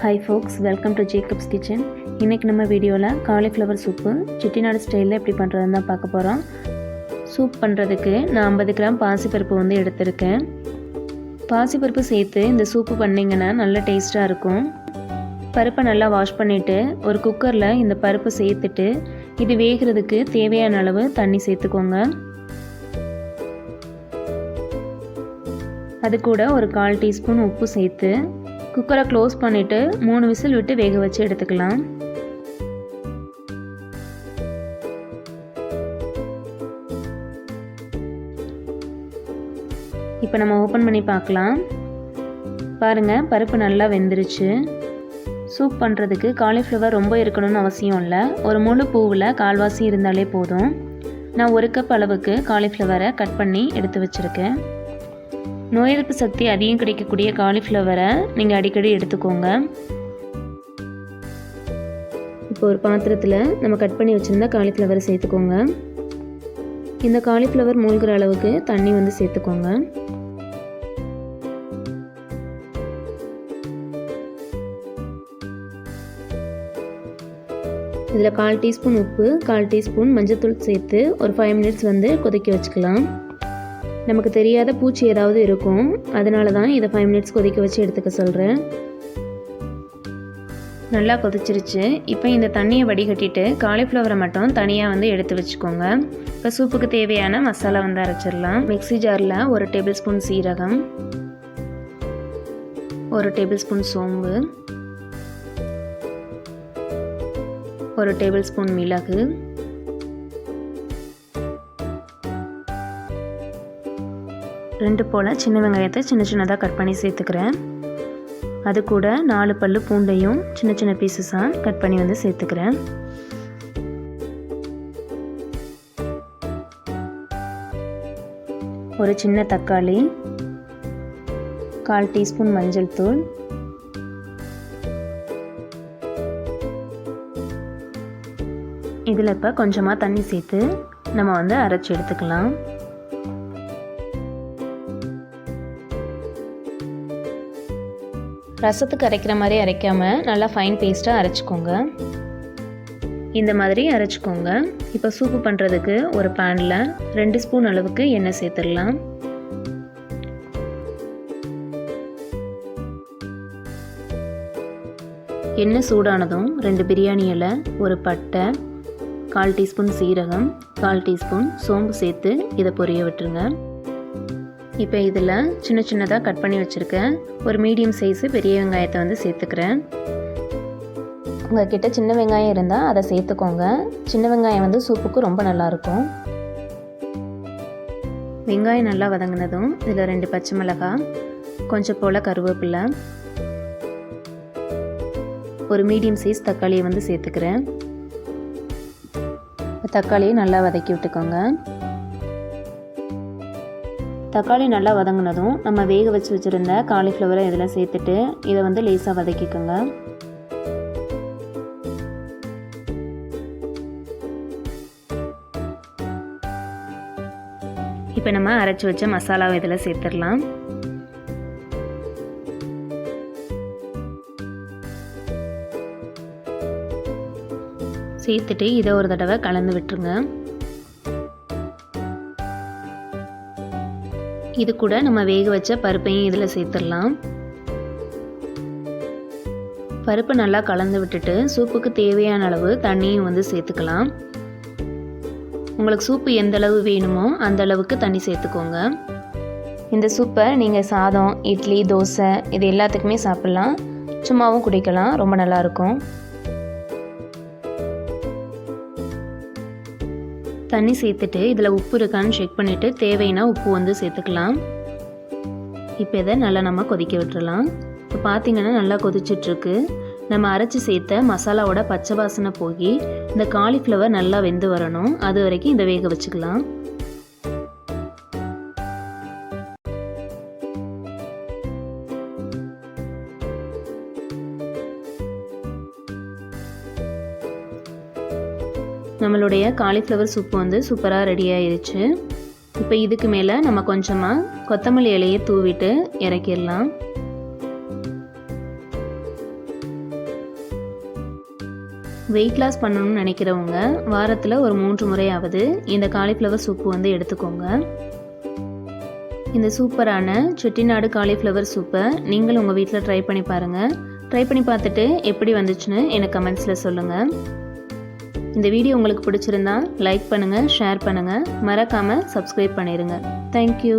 Hi folks, welcome to Jacob's Kitchen. இன்னைக்கு நம்ம வீடியோல காலிஃப்ளவர் சூப்பு செட்டிநாடு ஸ்டைல்ல எப்படி பண்றதுன்னு தான் பார்க்க போறோம். சூப் பண்றதுக்கு நான் 50 கிராம் பாசிப்பருப்பு வந்து எடுத்துர்க்கேன். பாசிப்பருப்பு சேர்த்து இந்த சூப்பு பண்ணீங்கன்னா நல்ல டேஸ்டா இருக்கும். பருப்பை நல்லா வாஷ் பண்ணிட்டு ஒரு குக்கர்ல இந்த பருப்பு சேர்த்துட்டு இது வேகிறதுக்கு தேவையான அளவு தண்ணி சேர்த்துக்கோங்க. அது கூட ஒரு 1/4 டீஸ்பூன் உப்பு சேர்த்து குக்கரை க்ளோஸ் பண்ணிவிட்டு 3 விசில் விட்டு வேக வச்சு எடுத்துக்கலாம். இப்போ நம்ம ஓப்பன் பண்ணி பார்க்கலாம். பாருங்கள், பருப்பு நல்லா வெந்துருச்சு. சூப் பண்ணுறதுக்கு காலிஃப்ளவர் ரொம்ப இருக்கணும்னு அவசியம் இல்லை. ஒரு முழு பூவில் கால்வாசி இருந்தாலே போதும். நான் 1 கப் அளவுக்கு காலிஃப்ளவரை கட் பண்ணி எடுத்து வச்சுருக்கேன். நோய் எதிர்ப்பு சக்தி அதிகம் கிடைக்கக்கூடிய காலிஃப்ளவரை நீங்கள் அடிக்கடி எடுத்துக்கோங்க. இப்போ ஒரு பாத்திரத்தில் நம்ம கட் பண்ணி வச்சுருந்தா காலிஃப்ளவரை சேர்த்துக்கோங்க. இந்த காலிஃப்ளவர் மூழ்கிற அளவுக்கு தண்ணி வந்து சேர்த்துக்கோங்க. இதில் 1/4 டீஸ்பூன் உப்பு, 1/4 டீஸ்பூன் மஞ்சள்தூள் சேர்த்து ஒரு 5 மினிட்ஸ் வந்து கொதிக்க வச்சுக்கலாம். நமக்கு தெரியாத பூச்சி ஏதாவது இருக்கும், அதனால தான் இதை 5 மினிட்ஸ் கொதிக்க வச்சு எடுத்துக்க சொல்கிறேன். நல்லா கொதிச்சிருச்சு. இப்போ இந்த தண்ணியை வடிகட்டிட்டு காலிஃப்ளவரை மட்டும் தனியாக வந்து எடுத்து வச்சுக்கோங்க. இப்போ சூப்புக்கு தேவையான மசாலா வந்து அரைச்சிடலாம். மிக்ஸி ஜாரில் 1 டேபிள் ஸ்பூன் சீரகம், 1 டேபிள் ஸ்பூன் சோம்பு, 1 டேபிள் ஸ்பூன் மிளகு, 2 போல் சின்ன வெங்காயத்தை சின்ன சின்னதாக கட் பண்ணி சேர்த்துக்கிறேன். அது கூட 4 பல்லு பூண்டையும் சின்ன சின்ன பீசஸாக கட் பண்ணி வந்து சேர்த்துக்கிறேன். ஒரு சின்ன தக்காளி, 1/4 டீஸ்பூன் மஞ்சள் தூள், இதில் இப்போ கொஞ்சமாக தண்ணி சேர்த்து நம்ம வந்து அரைச்சி எடுத்துக்கலாம். ரசத்துக்கு அரைக்கிற மாதிரி அரைக்காமல் நல்லா ஃபைன் பேஸ்ட்டாக அரைச்சிக்கோங்க. இந்த மாதிரி அரைச்சிக்கோங்க. இப்போ சூப்பு பண்ணுறதுக்கு ஒரு பேனில் 2 ஸ்பூன் அளவுக்கு எண்ணெய் சேர்த்துடலாம். எண்ணெய் சூடானதும் 2 பிரியாணி இலை, ஒரு பட்டை, 1/4 டீஸ்பூன் சீரகம், 1/4 டீஸ்பூன் சோம்பு சேர்த்து இதை பொரிய விட்டுருங்க. இப்போ இதில் சின்ன சின்னதாக கட் பண்ணி வச்சுருக்கேன் ஒரு மீடியம் சைஸு பெரிய வெங்காயத்தை வந்து சேர்த்துக்கிறேன். உங்கள்கிட்ட சின்ன வெங்காயம் இருந்தால் அதை சேர்த்துக்கோங்க. சின்ன வெங்காயம் வந்து சூப்புக்கு ரொம்ப நல்லாயிருக்கும். வெங்காயம் நல்லா வதங்கினதும் இதில் 2 பச்சை மிளகாய், கொஞ்சம் போல் கருவேப்பிலை, ஒரு மீடியம் சைஸ் தக்காளியை வந்து சேர்த்துக்கிறேன். தக்காளியை நல்லா வதக்கி விட்டுக்கோங்க. தக்காளி நல்லா வதங்கினதும் நம்ம வேக வச்சு வச்சுருந்த காலிஃப்ளவரை இதில் சேர்த்துட்டு இதை வந்து லேசாக வதக்கிக்கோங்க. இப்போ நம்ம அரைச்சி வச்ச மசாலாவை இதில் சேர்த்துடலாம். சேர்த்துட்டு இதை ஒரு தடவை கலந்து விட்டுருங்க. இது கூட நம்ம வேக வச்ச பருப்பையும் இதில் சேர்த்துடலாம். பருப்பு நல்லா கலந்து விட்டுட்டு சூப்புக்கு தேவையான அளவு தண்ணியும் வந்து சேர்த்துக்கலாம். உங்களுக்கு சூப்பு எந்த அளவு வேணுமோ அந்த அளவுக்கு தண்ணி சேர்த்துக்கோங்க. இந்த சூப்பை நீங்கள் சாதம், இட்லி, தோசை இது எல்லாத்துக்குமே சாப்பிட்லாம். சும்மாவும் குடிக்கலாம், ரொம்ப நல்லாயிருக்கும். தண்ணி சேர்த்துட்டு இதில் உப்பு இருக்கான்னு செக் பண்ணிவிட்டு தேவைன்னா உப்பு வந்து சேர்த்துக்கலாம். இப்போ இதை நல்லா நம்ம கொதிக்க விட்டுறலாம். இப்போ பார்த்திங்கன்னா நல்லா கொதிச்சிட்ருக்கு. நம்ம அரைச்சி சேர்த்த மசாலாவோட பச்சை வாசனை போய் இந்த காலிஃப்ளவர் நல்லா வெந்து வரணும். அது வரைக்கும் இதை வேக வச்சுக்கலாம். நம்மளுடைய காலிஃப்ளவர் சூப் வந்து சூப்பராக ரெடி ஆயிடுச்சு. இப்போ இதுக்கு மேலே நம்ம கொஞ்சமாக கொத்தமல்லி இலையை தூவிட்டு இறக்கிடலாம். வெயிட் லாஸ் பண்ணணும்னு நினைக்கிறவங்க வாரத்தில் ஒரு 3 முறையாவது இந்த காலிஃப்ளவர் சூப்பு வந்து எடுத்துக்கோங்க. இந்த சூப்பரான செட்டிநாடு காலிஃப்ளவர் சூப்பை நீங்களும் உங்கள் வீட்டில் ட்ரை பண்ணி பாருங்கள். ட்ரை பண்ணி பார்த்துட்டு எப்படி வந்துச்சுன்னு எனக்கு கமெண்ட்ஸில் சொல்லுங்கள். இந்த வீடியோ உங்களுக்கு பிடிச்சிருந்தா லைக் பண்ணுங்கள், ஷேர் பண்ணுங்கள், மறக்காமல் சப்ஸ்கிரைப் பண்ணிடுங்க. தேங்க்யூ.